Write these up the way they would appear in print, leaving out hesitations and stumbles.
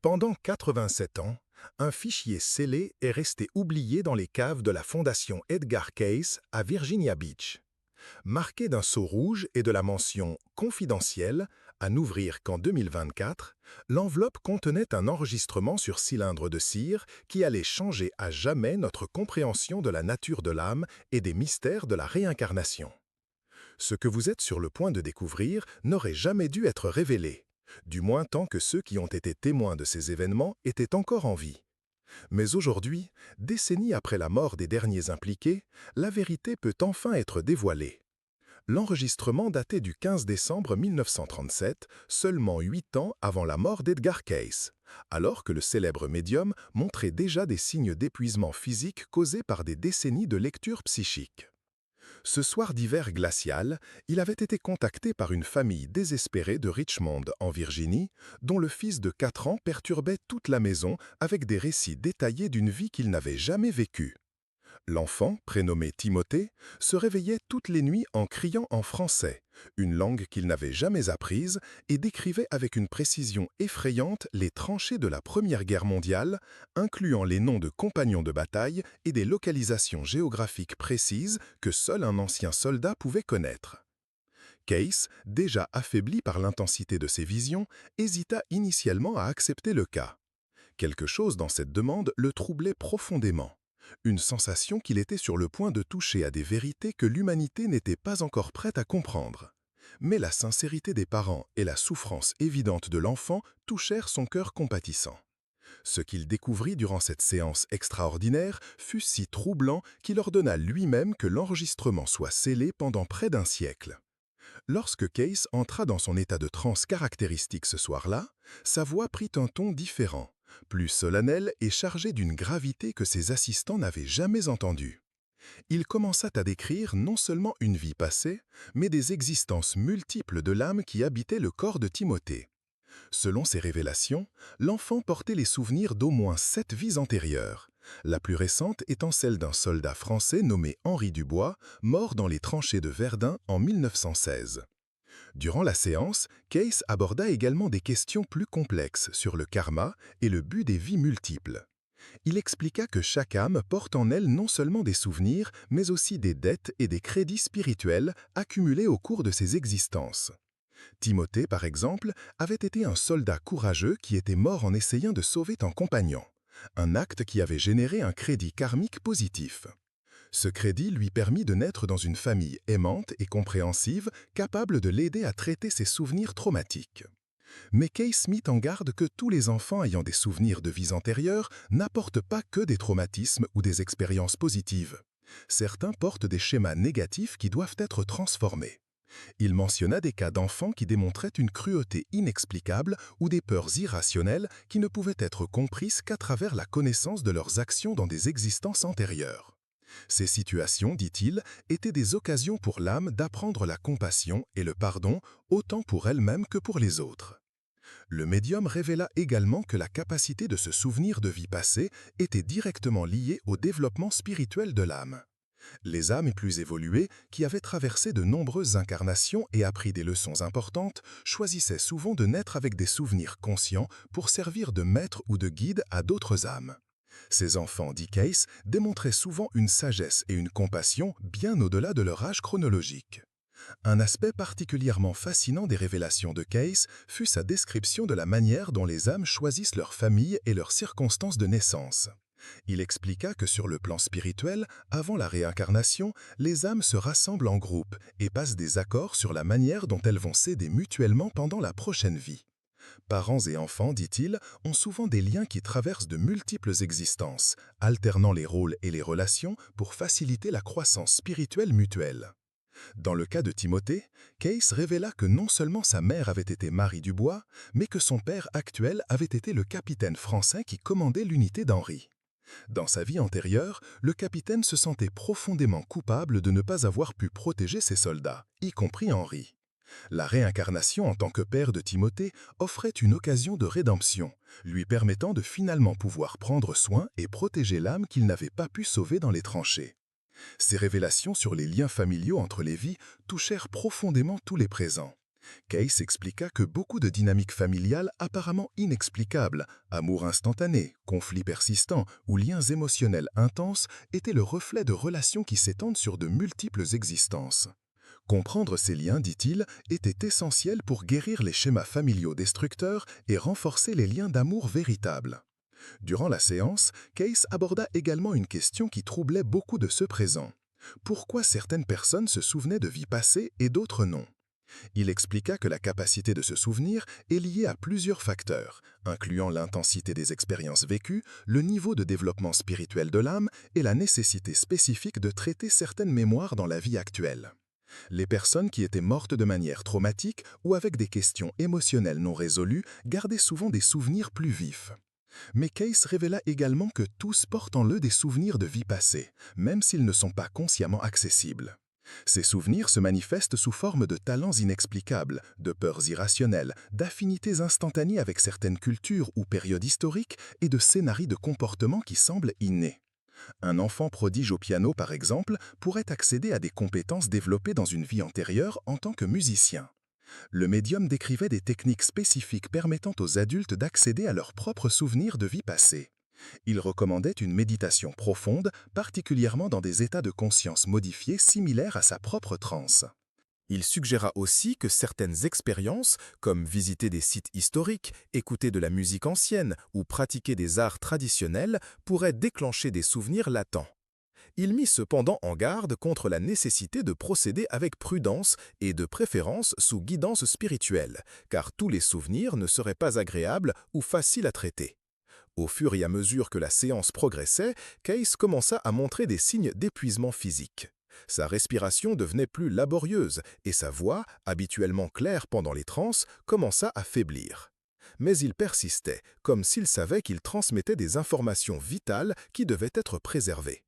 Pendant 87 ans, un fichier scellé est resté oublié dans les caves de la Fondation Edgar Cayce à Virginia Beach. Marqué d'un sceau rouge et de la mention «Confidentiel», à n'ouvrir qu'en 2024, l'enveloppe contenait un enregistrement sur cylindre de cire qui allait changer à jamais notre compréhension de la nature de l'âme et des mystères de la réincarnation. Ce que vous êtes sur le point de découvrir n'aurait jamais dû être révélé, du moins tant que ceux qui ont été témoins de ces événements étaient encore en vie. Mais aujourd'hui, décennies après la mort des derniers impliqués, la vérité peut enfin être dévoilée. L'enregistrement datait du 15 décembre 1937, seulement 8 ans avant la mort d'Edgar Cayce, alors que le célèbre médium montrait déjà des signes d'épuisement physique causés par des décennies de lecture psychique. Ce soir d'hiver glacial, il avait été contacté par une famille désespérée de Richmond, en Virginie, dont le fils de 4 ans perturbait toute la maison avec des récits détaillés d'une vie qu'il n'avait jamais vécue. L'enfant, prénommé Timothée, se réveillait toutes les nuits en criant en français, une langue qu'il n'avait jamais apprise, et décrivait avec une précision effrayante les tranchées de la Première Guerre mondiale, incluant les noms de compagnons de bataille et des localisations géographiques précises que seul un ancien soldat pouvait connaître. Cayce, déjà affaibli par l'intensité de ses visions, hésita initialement à accepter le cas. Quelque chose dans cette demande le troublait profondément. Une sensation qu'il était sur le point de toucher à des vérités que l'humanité n'était pas encore prête à comprendre. Mais la sincérité des parents et la souffrance évidente de l'enfant touchèrent son cœur compatissant. Ce qu'il découvrit durant cette séance extraordinaire fut si troublant qu'il ordonna lui-même que l'enregistrement soit scellé pendant près d'un siècle. Lorsque Cayce entra dans son état de transe caractéristique ce soir-là, sa voix prit un ton différent, plus solennel et chargé d'une gravité que ses assistants n'avaient jamais entendue. Il commença à décrire non seulement une vie passée, mais des existences multiples de l'âme qui habitaient le corps de Timothée. Selon ses révélations, l'enfant portait les souvenirs d'au moins 7 vies antérieures, la plus récente étant celle d'un soldat français nommé Henri Dubois, mort dans les tranchées de Verdun en 1916. Durant la séance, Cayce aborda également des questions plus complexes sur le karma et le but des vies multiples. Il expliqua que chaque âme porte en elle non seulement des souvenirs, mais aussi des dettes et des crédits spirituels accumulés au cours de ses existences. Timothée, par exemple, avait été un soldat courageux qui était mort en essayant de sauver un compagnon, un acte qui avait généré un crédit karmique positif. Ce crédit lui permit de naître dans une famille aimante et compréhensive, capable de l'aider à traiter ses souvenirs traumatiques. Mais Cayce mit en garde que tous les enfants ayant des souvenirs de vies antérieures n'apportent pas que des traumatismes ou des expériences positives. Certains portent des schémas négatifs qui doivent être transformés. Il mentionna des cas d'enfants qui démontraient une cruauté inexplicable ou des peurs irrationnelles qui ne pouvaient être comprises qu'à travers la connaissance de leurs actions dans des existences antérieures. Ces situations, dit-il, étaient des occasions pour l'âme d'apprendre la compassion et le pardon autant pour elle-même que pour les autres. Le médium révéla également que la capacité de se souvenir de vies passées était directement liée au développement spirituel de l'âme. Les âmes plus évoluées, qui avaient traversé de nombreuses incarnations et appris des leçons importantes, choisissaient souvent de naître avec des souvenirs conscients pour servir de maître ou de guide à d'autres âmes. Ces enfants, dit Cayce, démontraient souvent une sagesse et une compassion bien au-delà de leur âge chronologique. Un aspect particulièrement fascinant des révélations de Cayce fut sa description de la manière dont les âmes choisissent leur famille et leurs circonstances de naissance. Il expliqua que sur le plan spirituel, avant la réincarnation, les âmes se rassemblent en groupe et passent des accords sur la manière dont elles vont s'aider mutuellement pendant la prochaine vie. Parents et enfants, dit-il, ont souvent des liens qui traversent de multiples existences, alternant les rôles et les relations pour faciliter la croissance spirituelle mutuelle. Dans le cas de Timothée, Cayce révéla que non seulement sa mère avait été Marie Dubois, mais que son père actuel avait été le capitaine français qui commandait l'unité d'Henri. Dans sa vie antérieure, le capitaine se sentait profondément coupable de ne pas avoir pu protéger ses soldats, y compris Henri. La réincarnation en tant que père de Timothée offrait une occasion de rédemption, lui permettant de finalement pouvoir prendre soin et protéger l'âme qu'il n'avait pas pu sauver dans les tranchées. Ces révélations sur les liens familiaux entre les vies touchèrent profondément tous les présents. Case expliqua que beaucoup de dynamiques familiales apparemment inexplicables, amour instantané, conflits persistants ou liens émotionnels intenses étaient le reflet de relations qui s'étendent sur de multiples existences. Comprendre ces liens, dit-il, était essentiel pour guérir les schémas familiaux destructeurs et renforcer les liens d'amour véritables. Durant la séance, Case aborda également une question qui troublait beaucoup de ceux présents. Pourquoi certaines personnes se souvenaient de vies passées et d'autres non? Il expliqua que la capacité de se souvenir est liée à plusieurs facteurs, incluant l'intensité des expériences vécues, le niveau de développement spirituel de l'âme et la nécessité spécifique de traiter certaines mémoires dans la vie actuelle. Les personnes qui étaient mortes de manière traumatique ou avec des questions émotionnelles non résolues gardaient souvent des souvenirs plus vifs. Mais Case révéla également que tous portent en eux des souvenirs de vie passée, même s'ils ne sont pas consciemment accessibles. Ces souvenirs se manifestent sous forme de talents inexplicables, de peurs irrationnelles, d'affinités instantanées avec certaines cultures ou périodes historiques et de scénarios de comportement qui semblent innés. Un enfant prodige au piano, par exemple, pourrait accéder à des compétences développées dans une vie antérieure en tant que musicien. Le médium décrivait des techniques spécifiques permettant aux adultes d'accéder à leurs propres souvenirs de vie passée. Il recommandait une méditation profonde, particulièrement dans des états de conscience modifiés similaires à sa propre transe. Il suggéra aussi que certaines expériences, comme visiter des sites historiques, écouter de la musique ancienne ou pratiquer des arts traditionnels, pourraient déclencher des souvenirs latents. Il mit cependant en garde contre la nécessité de procéder avec prudence et de préférence sous guidance spirituelle, car tous les souvenirs ne seraient pas agréables ou faciles à traiter. Au fur et à mesure que la séance progressait, Case commença à montrer des signes d'épuisement physique. Sa respiration devenait plus laborieuse et sa voix, habituellement claire pendant les transes, commença à faiblir. Mais il persistait, comme s'il savait qu'il transmettait des informations vitales qui devaient être préservées.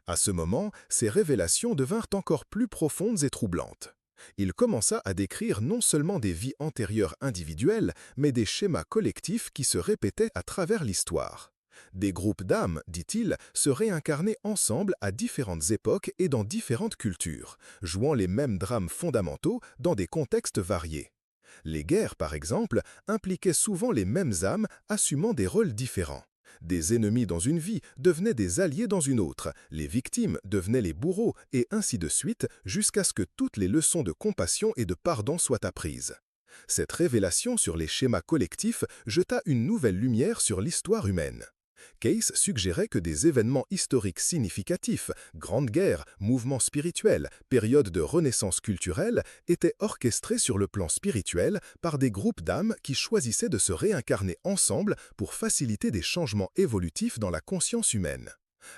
À ce moment, ses révélations devinrent encore plus profondes et troublantes. Il commença à décrire non seulement des vies antérieures individuelles, mais des schémas collectifs qui se répétaient à travers l'histoire. Des groupes d'âmes, dit-il, se réincarnaient ensemble à différentes époques et dans différentes cultures, jouant les mêmes drames fondamentaux dans des contextes variés. Les guerres, par exemple, impliquaient souvent les mêmes âmes assumant des rôles différents. Des ennemis dans une vie devenaient des alliés dans une autre, les victimes devenaient les bourreaux, et ainsi de suite, jusqu'à ce que toutes les leçons de compassion et de pardon soient apprises. Cette révélation sur les schémas collectifs jeta une nouvelle lumière sur l'histoire humaine. Case suggérait que des événements historiques significatifs, grandes guerres, mouvements spirituels, périodes de renaissance culturelle, étaient orchestrés sur le plan spirituel par des groupes d'âmes qui choisissaient de se réincarner ensemble pour faciliter des changements évolutifs dans la conscience humaine.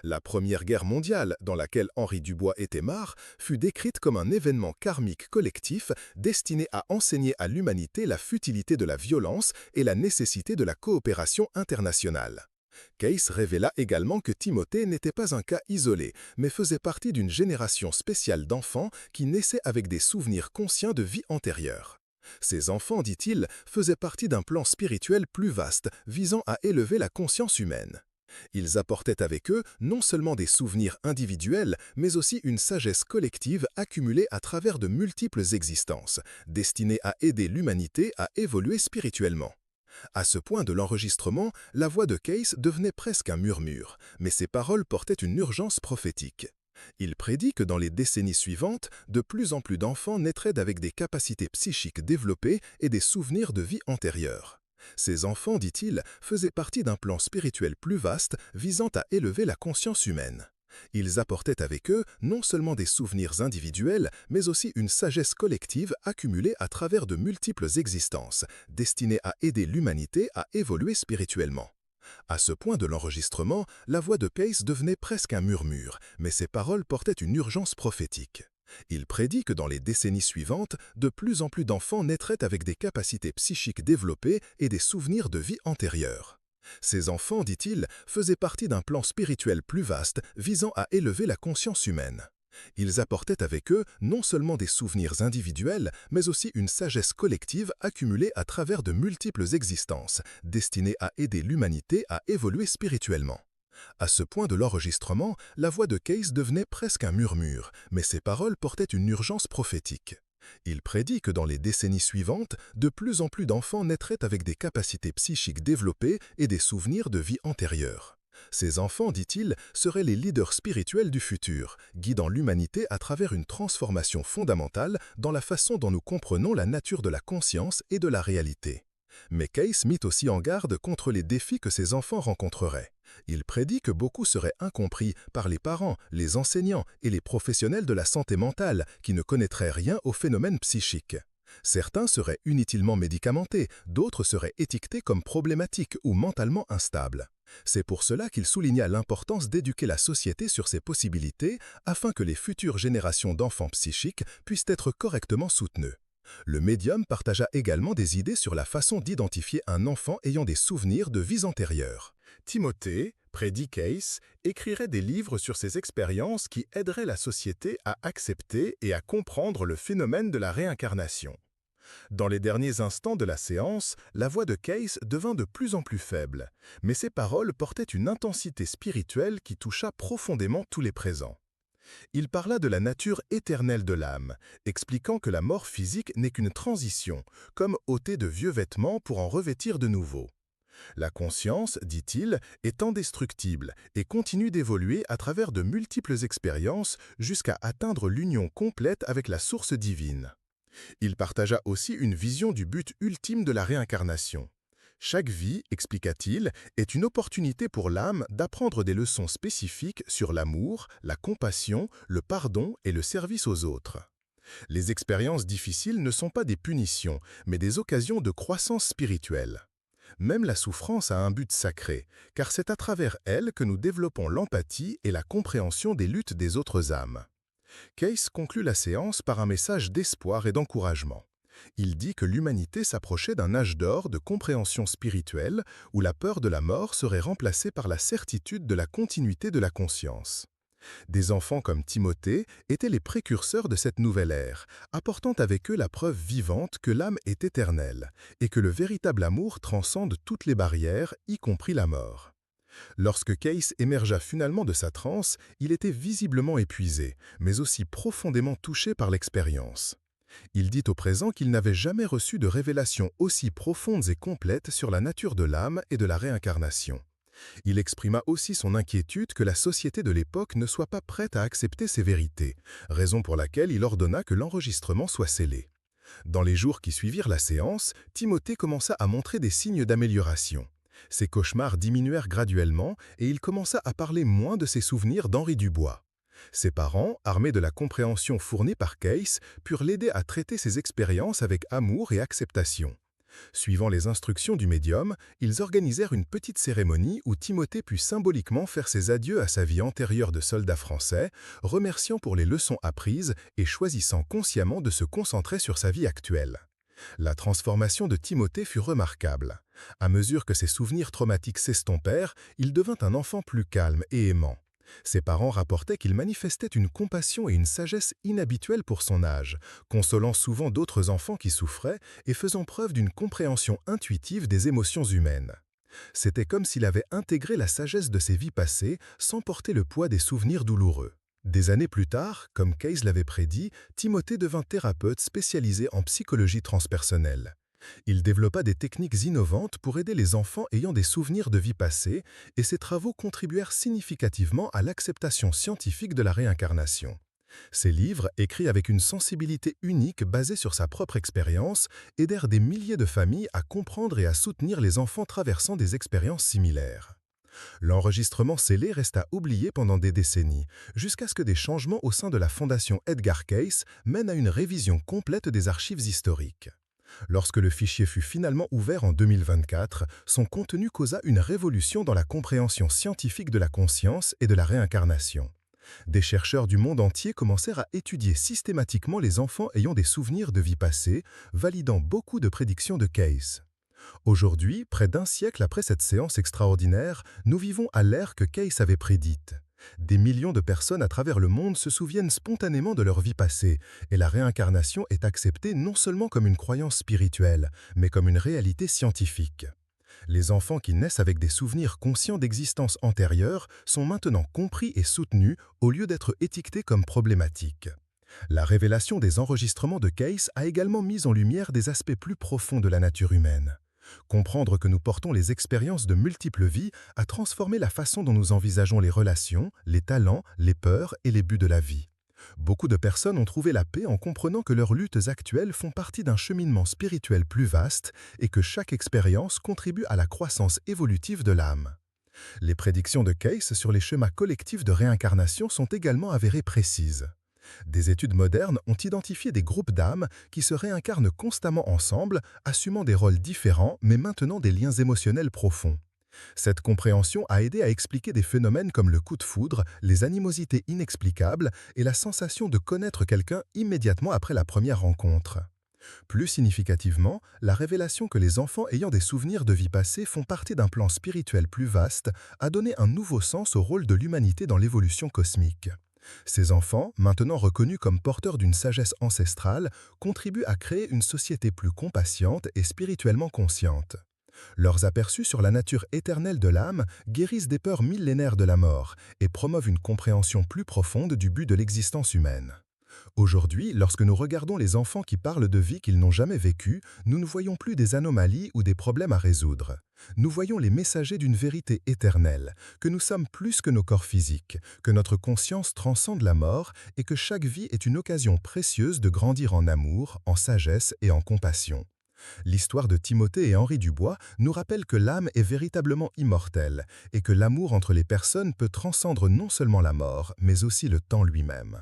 La Première Guerre mondiale, dans laquelle Henri Dubois était mort, fut décrite comme un événement karmique collectif destiné à enseigner à l'humanité la futilité de la violence et la nécessité de la coopération internationale. Case révéla également que Timothée n'était pas un cas isolé, mais faisait partie d'une génération spéciale d'enfants qui naissaient avec des souvenirs conscients de vie antérieure. Ces enfants, dit-il, faisaient partie d'un plan spirituel plus vaste, visant à élever la conscience humaine. Ils apportaient avec eux non seulement des souvenirs individuels, mais aussi une sagesse collective accumulée à travers de multiples existences, destinée à aider l'humanité à évoluer spirituellement. À ce point de l'enregistrement, la voix de Case devenait presque un murmure, mais ses paroles portaient une urgence prophétique. Il prédit que dans les décennies suivantes, de plus en plus d'enfants naîtraient avec des capacités psychiques développées et des souvenirs de vie antérieure. Ces enfants, dit-il, faisaient partie d'un plan spirituel plus vaste visant à élever la conscience humaine. Ils apportaient avec eux non seulement des souvenirs individuels, mais aussi une sagesse collective accumulée à travers de multiples existences, destinée à aider l'humanité à évoluer spirituellement. À ce point de l'enregistrement, la voix de Case devenait presque un murmure, mais ses paroles portaient une urgence prophétique. Il prédit que dans les décennies suivantes, de plus en plus d'enfants naîtraient avec des capacités psychiques développées et des souvenirs de vie antérieure. Ces enfants, dit-il, faisaient partie d'un plan spirituel plus vaste visant à élever la conscience humaine. Ils apportaient avec eux non seulement des souvenirs individuels, mais aussi une sagesse collective accumulée à travers de multiples existences, destinée à aider l'humanité à évoluer spirituellement. À ce point de l'enregistrement, la voix de Case devenait presque un murmure, mais ses paroles portaient une urgence prophétique. Il prédit que dans les décennies suivantes, de plus en plus d'enfants naîtraient avec des capacités psychiques développées et des souvenirs de vie antérieure. Ces enfants, dit-il, seraient les leaders spirituels du futur, guidant l'humanité à travers une transformation fondamentale dans la façon dont nous comprenons la nature de la conscience et de la réalité. Mais Case mit aussi en garde contre les défis que ces enfants rencontreraient. Il prédit que beaucoup seraient incompris par les parents, les enseignants et les professionnels de la santé mentale qui ne connaîtraient rien aux phénomènes psychiques. Certains seraient inutilement médicamentés, d'autres seraient étiquetés comme problématiques ou mentalement instables. C'est pour cela qu'il souligna l'importance d'éduquer la société sur ces possibilités afin que les futures générations d'enfants psychiques puissent être correctement soutenues. Le médium partagea également des idées sur la façon d'identifier un enfant ayant des souvenirs de vies antérieures. Timothée, prédit Case, écrirait des livres sur ses expériences qui aideraient la société à accepter et à comprendre le phénomène de la réincarnation. Dans les derniers instants de la séance, la voix de Case devint de plus en plus faible, mais ses paroles portaient une intensité spirituelle qui toucha profondément tous les présents. Il parla de la nature éternelle de l'âme, expliquant que la mort physique n'est qu'une transition, comme ôter de vieux vêtements pour en revêtir de nouveaux. La conscience, dit-il, est indestructible et continue d'évoluer à travers de multiples expériences jusqu'à atteindre l'union complète avec la source divine. Il partagea aussi une vision du but ultime de la réincarnation. Chaque vie, expliqua-t-il, est une opportunité pour l'âme d'apprendre des leçons spécifiques sur l'amour, la compassion, le pardon et le service aux autres. Les expériences difficiles ne sont pas des punitions, mais des occasions de croissance spirituelle. Même la souffrance a un but sacré, car c'est à travers elle que nous développons l'empathie et la compréhension des luttes des autres âmes. Case conclut la séance par un message d'espoir et d'encouragement. Il dit que l'humanité s'approchait d'un âge d'or de compréhension spirituelle où la peur de la mort serait remplacée par la certitude de la continuité de la conscience. Des enfants comme Timothée étaient les précurseurs de cette nouvelle ère, apportant avec eux la preuve vivante que l'âme est éternelle et que le véritable amour transcende toutes les barrières, y compris la mort. Lorsque Case émergea finalement de sa transe, il était visiblement épuisé, mais aussi profondément touché par l'expérience. Il dit au présent qu'il n'avait jamais reçu de révélations aussi profondes et complètes sur la nature de l'âme et de la réincarnation. Il exprima aussi son inquiétude que la société de l'époque ne soit pas prête à accepter ces vérités, raison pour laquelle il ordonna que l'enregistrement soit scellé. Dans les jours qui suivirent la séance, Timothée commença à montrer des signes d'amélioration. Ses cauchemars diminuèrent graduellement et il commença à parler moins de ses souvenirs d'Henri Dubois. Ses parents, armés de la compréhension fournie par Case, purent l'aider à traiter ses expériences avec amour et acceptation. Suivant les instructions du médium, ils organisèrent une petite cérémonie où Timothée put symboliquement faire ses adieux à sa vie antérieure de soldat français, remerciant pour les leçons apprises et choisissant consciemment de se concentrer sur sa vie actuelle. La transformation de Timothée fut remarquable. À mesure que ses souvenirs traumatiques s'estompèrent, il devint un enfant plus calme et aimant. Ses parents rapportaient qu'il manifestait une compassion et une sagesse inhabituelles pour son âge, consolant souvent d'autres enfants qui souffraient et faisant preuve d'une compréhension intuitive des émotions humaines. C'était comme s'il avait intégré la sagesse de ses vies passées sans porter le poids des souvenirs douloureux. Des années plus tard, comme Case l'avait prédit, Timothée devint thérapeute spécialisé en psychologie transpersonnelle. Il développa des techniques innovantes pour aider les enfants ayant des souvenirs de vie passée et ses travaux contribuèrent significativement à l'acceptation scientifique de la réincarnation. Ses livres, écrits avec une sensibilité unique basée sur sa propre expérience, aidèrent des milliers de familles à comprendre et à soutenir les enfants traversant des expériences similaires. L'enregistrement scellé resta oublié pendant des décennies, jusqu'à ce que des changements au sein de la Fondation Edgar Cayce mènent à une révision complète des archives historiques. Lorsque le fichier fut finalement ouvert en 2024, son contenu causa une révolution dans la compréhension scientifique de la conscience et de la réincarnation. Des chercheurs du monde entier commencèrent à étudier systématiquement les enfants ayant des souvenirs de vie passée, validant beaucoup de prédictions de Cayce. Aujourd'hui, près d'un siècle après cette séance extraordinaire, nous vivons à l'ère que Cayce avait prédite. Des millions de personnes à travers le monde se souviennent spontanément de leur vie passée, et la réincarnation est acceptée non seulement comme une croyance spirituelle, mais comme une réalité scientifique. Les enfants qui naissent avec des souvenirs conscients d'existence antérieure sont maintenant compris et soutenus au lieu d'être étiquetés comme problématiques. La révélation des enregistrements de Case a également mis en lumière des aspects plus profonds de la nature humaine. Comprendre que nous portons les expériences de multiples vies a transformé la façon dont nous envisageons les relations, les talents, les peurs et les buts de la vie. Beaucoup de personnes ont trouvé la paix en comprenant que leurs luttes actuelles font partie d'un cheminement spirituel plus vaste et que chaque expérience contribue à la croissance évolutive de l'âme. Les prédictions de Case sur les schémas collectifs de réincarnation sont également avérées précises. Des études modernes ont identifié des groupes d'âmes qui se réincarnent constamment ensemble, assumant des rôles différents mais maintenant des liens émotionnels profonds. Cette compréhension a aidé à expliquer des phénomènes comme le coup de foudre, les animosités inexplicables et la sensation de connaître quelqu'un immédiatement après la première rencontre. Plus significativement, la révélation que les enfants ayant des souvenirs de vie passée font partie d'un plan spirituel plus vaste a donné un nouveau sens au rôle de l'humanité dans l'évolution cosmique. Ces enfants, maintenant reconnus comme porteurs d'une sagesse ancestrale, contribuent à créer une société plus compatiente et spirituellement consciente. Leurs aperçus sur la nature éternelle de l'âme guérissent des peurs millénaires de la mort et promeuvent une compréhension plus profonde du but de l'existence humaine. Aujourd'hui, lorsque nous regardons les enfants qui parlent de vie qu'ils n'ont jamais vécue, nous ne voyons plus des anomalies ou des problèmes à résoudre. Nous voyons les messagers d'une vérité éternelle, que nous sommes plus que nos corps physiques, que notre conscience transcende la mort et que chaque vie est une occasion précieuse de grandir en amour, en sagesse et en compassion. L'histoire de Timothée et Henri Dubois nous rappelle que l'âme est véritablement immortelle et que l'amour entre les personnes peut transcendre non seulement la mort, mais aussi le temps lui-même.